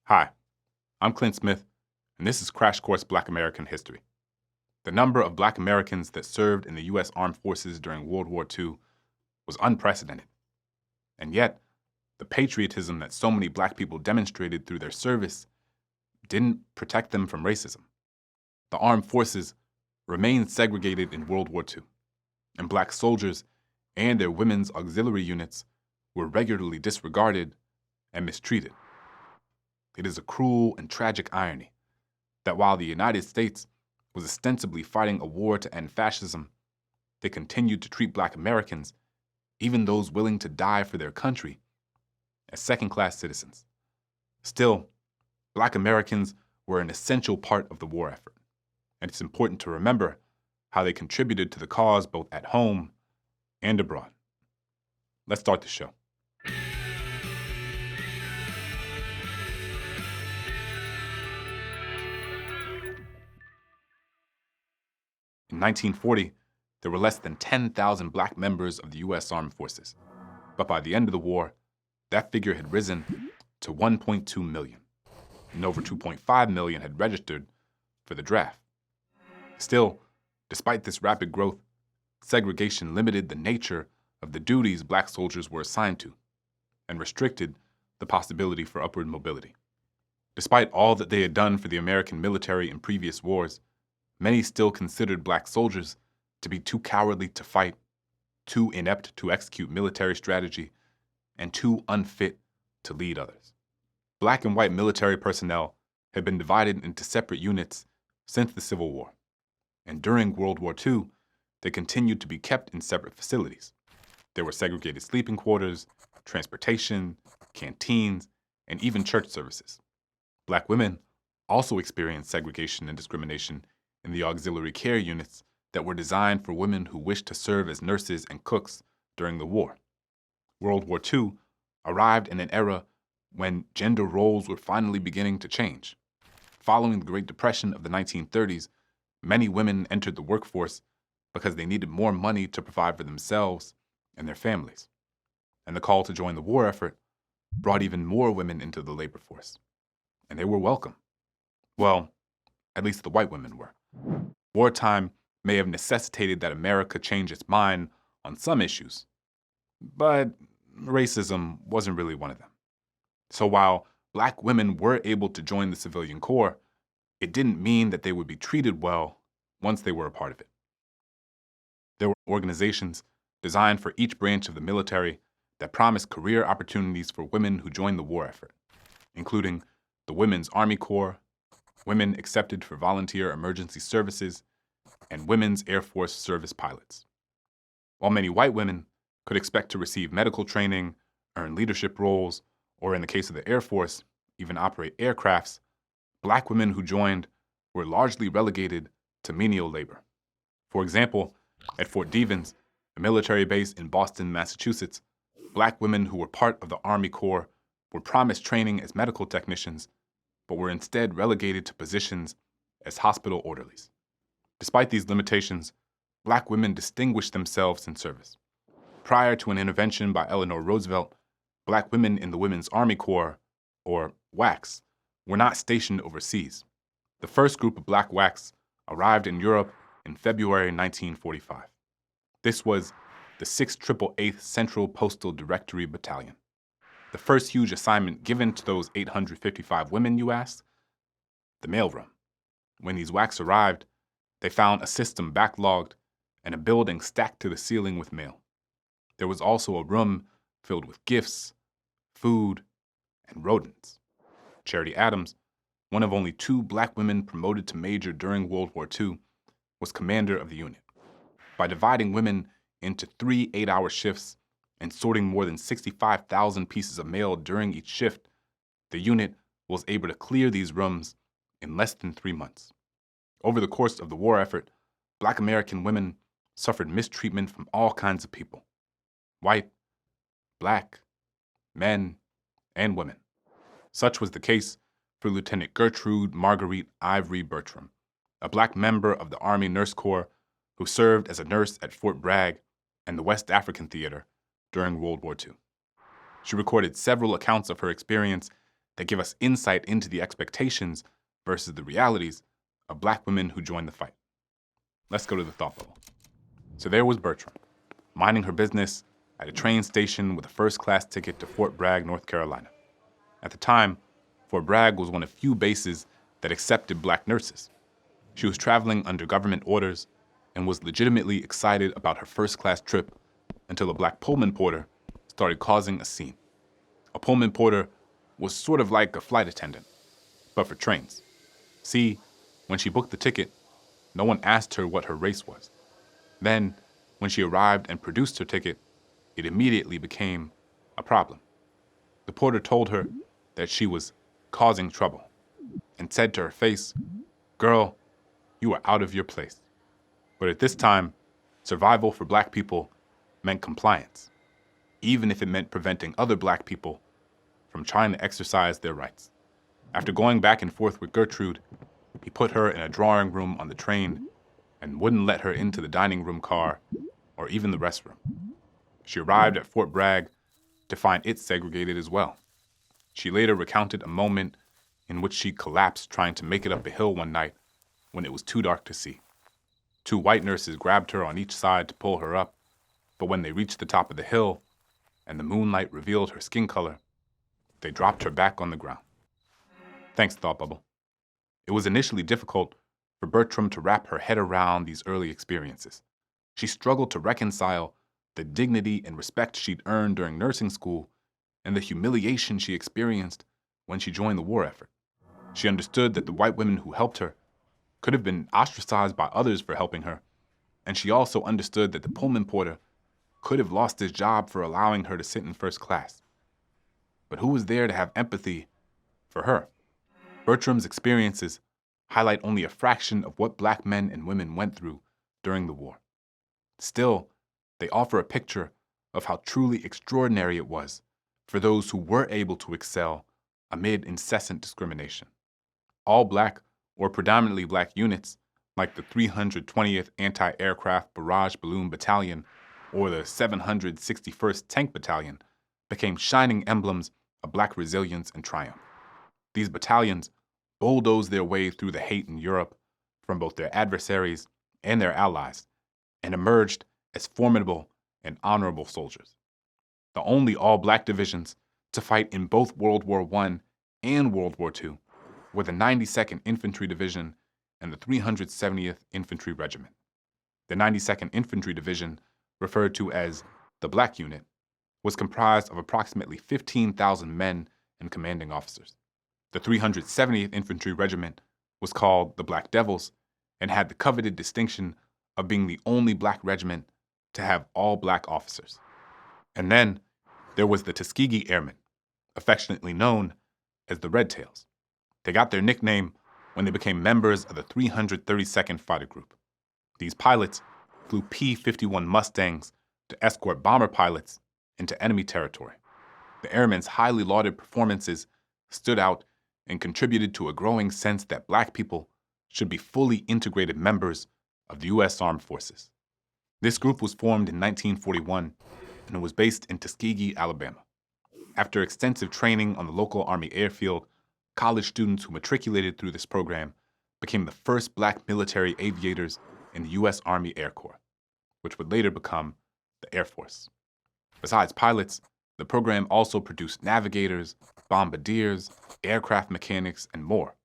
Hi, I'm Clint Smith, and this is Crash Course Black American History. The number of Black Americans that served in the U.S. Armed Forces during World War II was unprecedented. And yet, the patriotism that so many Black people demonstrated through their service didn't protect them from racism. The armed forces remained segregated in World War II, and Black soldiers and their women's auxiliary units were regularly disregarded and mistreated. It is a cruel and tragic irony that while the United States was ostensibly fighting a war to end fascism, they continued to treat Black Americans, even those willing to die for their country, as second-class citizens. Still, Black Americans were an essential part of the war effort, and it's important to remember how they contributed to the cause both at home and abroad. Let's start the show. In 1940, there were less than 10,000 Black members of the U.S. Armed Forces, but by the end of the war, that figure had risen to 1.2 million, and over 2.5 million had registered for the draft. Still, despite this rapid growth, segregation limited the nature of the duties Black soldiers were assigned to, and restricted the possibility for upward mobility. Despite all that they had done for the American military in previous wars, many still considered Black soldiers to be too cowardly to fight, too inept to execute military strategy, and too unfit to lead others. Black and white military personnel had been divided into separate units since the Civil War, and during World War II, they continued to be kept in separate facilities. There were segregated sleeping quarters, transportation, canteens, and even church services. Black women also experienced segregation and discrimination in the auxiliary care units that were designed for women who wished to serve as nurses and cooks during the war. World War II arrived in an era when gender roles were finally beginning to change. Following the Great Depression of the 1930s, many women entered the workforce because they needed more money to provide for themselves and their families. And the call to join the war effort brought even more women into the labor force. And they were welcome. Well, at least the white women were. Wartime may have necessitated that America change its mind on some issues, but racism wasn't really one of them. So while Black women were able to join the civilian corps, it didn't mean that they would be treated well once they were a part of it. There were organizations designed for each branch of the military that promised career opportunities for women who joined the war effort, including the Women's Army Corps, Women Accepted for Volunteer Emergency Services, and Women's Air Force Service Pilots. While many white women could expect to receive medical training, earn leadership roles, or in the case of the Air Force, even operate aircrafts, Black women who joined were largely relegated to menial labor. For example, at Fort Devens, a military base in Boston, Massachusetts, Black women who were part of the Army Corps were promised training as medical technicians, but were instead relegated to positions as hospital orderlies. Despite these limitations, Black women distinguished themselves in service. Prior to an intervention by Eleanor Roosevelt, Black women in the Women's Army Corps, or WACs, were not stationed overseas. The first group of Black WACs arrived in Europe in February 1945. This was the 688th Central Postal Directory Battalion. The first huge assignment given to those 855 women, you ask? The mailroom. When these WACs arrived, they found a system backlogged and a building stacked to the ceiling with mail. There was also a room filled with gifts, food, and rodents. Charity Adams, one of only 2 Black women promoted to major during World War II, was commander of the unit. By dividing women into 3 8-hour shifts and sorting more than 65,000 pieces of mail during each shift, the unit was able to clear these rooms in less than 3 months. Over the course of the war effort, Black American women suffered mistreatment from all kinds of people: white, Black, men, and women. Such was the case for Lieutenant Gertrude Marguerite IVORY-BERTRAM, a Black member of the Army Nurse Corps who served as a nurse at Fort Bragg and the West African Theater during World War II. She recorded several accounts of her experience that give us insight into the expectations versus the realities of black women who joined the fight. Let's go to the thought bubble. So there was Bertram, minding her business at a train station with a first-class ticket to Fort Bragg, North Carolina. At the time, Fort Bragg was one of few bases that accepted black nurses. She was traveling under government orders and was legitimately excited about her first-class trip until a black Pullman porter started causing a scene. A Pullman porter was sort of like a flight attendant, but for trains. See, when she booked the ticket, no one asked her what her race was. Then, when she arrived and produced her ticket, it immediately became a problem. The porter told her that she was causing trouble and said to her face, "Girl, you are out of your place." But at this time, survival for black people meant compliance, even if it meant preventing other black people from trying to exercise their rights. After going back and forth with Gertrude, he put her in a drawing room on the train and wouldn't let her into the dining room car or even the restroom. She arrived at Fort Bragg to find it segregated as well. She later recounted a moment in which she collapsed trying to make it up a hill one night when it was too dark to see. 2 white nurses grabbed her on each side to pull her up, but when they reached the top of the hill and the moonlight revealed her skin color, they dropped her back on the ground. Thanks, Thought Bubble. It was initially difficult for Bertram to wrap her head around these early experiences. She struggled to reconcile the dignity and respect she'd earned during nursing school and the humiliation she experienced when she joined the war effort. She understood that the white women who helped her could have been ostracized by others for helping her, and she also understood that the Pullman porter could have lost his job for allowing her to sit in first class. But who was there to have empathy for her? Bertram's experiences highlight only a fraction of what black men and women went through during the war. Still, they offer a picture of how truly extraordinary it was for those who were able to excel amid incessant discrimination. All black or predominantly black units, like the 320th Anti-Aircraft Barrage Balloon Battalion or the 761st Tank Battalion, became shining emblems of black resilience and triumph. These battalions bulldozed their way through the hate in Europe from both their adversaries and their allies, and emerged as formidable and honorable soldiers. The only all-black divisions to fight in both World War I and World War II were the 92nd Infantry Division and the 370th Infantry Regiment. The 92nd Infantry Division, referred to as the Black Unit, was comprised of approximately 15,000 men and commanding officers. The 370th Infantry Regiment was called the Black Devils and had the coveted distinction of being the only black regiment to have all black officers. And then there was the Tuskegee Airmen, affectionately known as the Red Tails. They got their nickname when they became members of the 332nd Fighter Group. These pilots flew P-51 Mustangs to escort bomber pilots into enemy territory. The airmen's highly lauded performances stood out and contributed to a growing sense that black people should be fully integrated members of the U.S. Armed Forces. This group was formed in 1941 and it was based in Tuskegee, Alabama. After extensive training on the local Army airfield, college students who matriculated through this program became the first black military aviators in the U.S. Army Air Corps, which would later become the Air Force. Besides pilots, the program also produced navigators, bombardiers, aircraft mechanics, and more.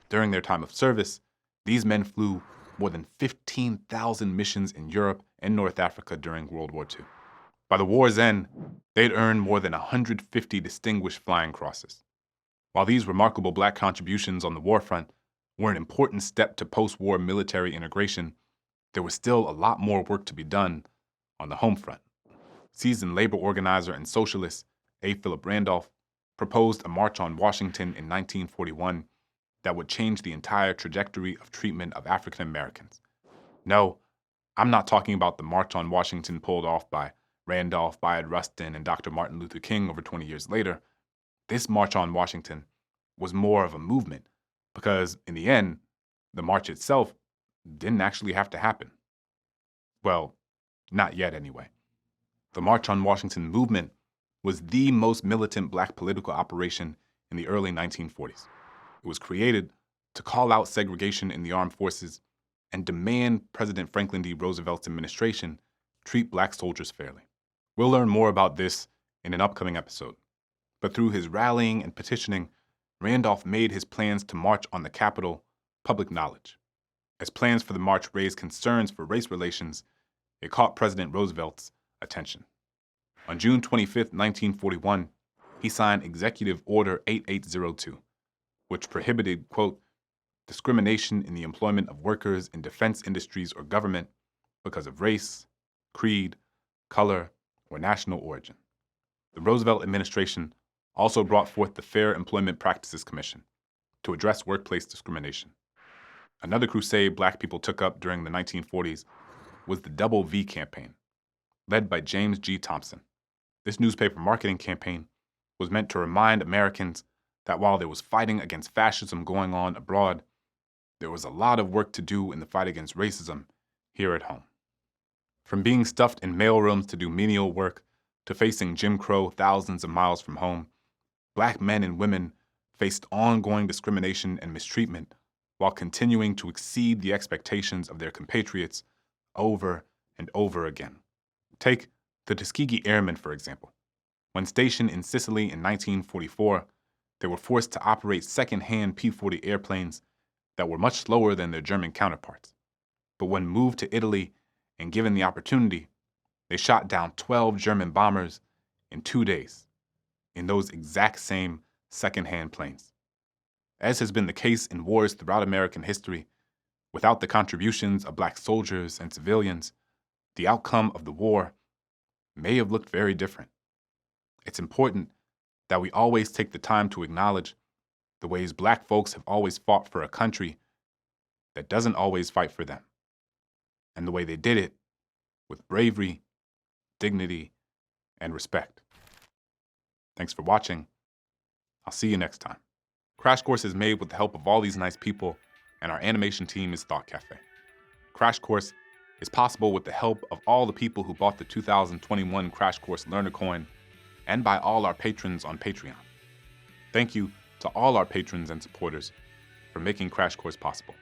During their time of service, these men flew more than 15,000 missions in Europe and North Africa during World War II. By the war's end, they'd earned more than 150 distinguished flying crosses. While these remarkable black contributions on the war front were an important step to post-war military integration, there was still a lot more work to be done on the home front. Seasoned labor organizer and socialist A. Philip Randolph proposed a March on Washington in 1941 that would change the entire trajectory of treatment of African Americans. No, I'm not talking about the March on Washington pulled off by Randolph, Bayard Rustin, and Dr. Martin Luther King over 20 years later. This March on Washington was more of a movement because, in the end, the march itself didn't actually have to happen. Well, not yet anyway. The March on Washington movement was the most militant black political operation in the early 1940s. It was created to call out segregation in the armed forces and demand President Franklin D. Roosevelt's administration treat black soldiers fairly. We'll learn more about this in an upcoming episode. But through his rallying and petitioning, Randolph made his plans to march on the Capitol public knowledge. As plans for the march raised concerns for race relations, it caught President Roosevelt's attention. On June 25, 1941, he signed Executive Order 8802, which prohibited, quote, discrimination in the employment of workers in defense industries or government because of race, creed, color, or national origin. The Roosevelt administration also brought forth the Fair Employment Practices Commission to address workplace discrimination. Another crusade black people took up during the 1940s was the Double V campaign, led by James G. Thompson. This newspaper marketing campaign was meant to remind Americans that while there was fighting against fascism going on abroad, there was a lot of work to do in the fight against racism here at home. From being stuffed in mailrooms to do menial work to facing Jim Crow thousands of miles from home, black men and women faced ongoing discrimination and mistreatment while continuing to exceed the expectations of their compatriots over and over again. Take the Tuskegee Airmen, for example. When stationed in Sicily in 1944, they were forced to operate second-hand P-40 airplanes that were much slower than their German counterparts. But when moved to Italy and given the opportunity, they shot down 12 German bombers in 2 days in those exact same second-hand planes. As has been the case in wars throughout American history, without the contributions of black soldiers and civilians, the outcome of the war may have looked very different. It's important that we always take the time to acknowledge the ways black folks have always fought for a country that doesn't always fight for them, and the way they did it with bravery, dignity, and respect. Thanks for watching. I'll see you next time. Crash Course is made with the help of all these nice people, and our animation team is Thought Cafe. Crash Course is possible with the help of all the people who bought the 2021 Crash Course Learner Coin and by all our patrons on Patreon. Thank you to all our patrons and supporters for making Crash Course possible.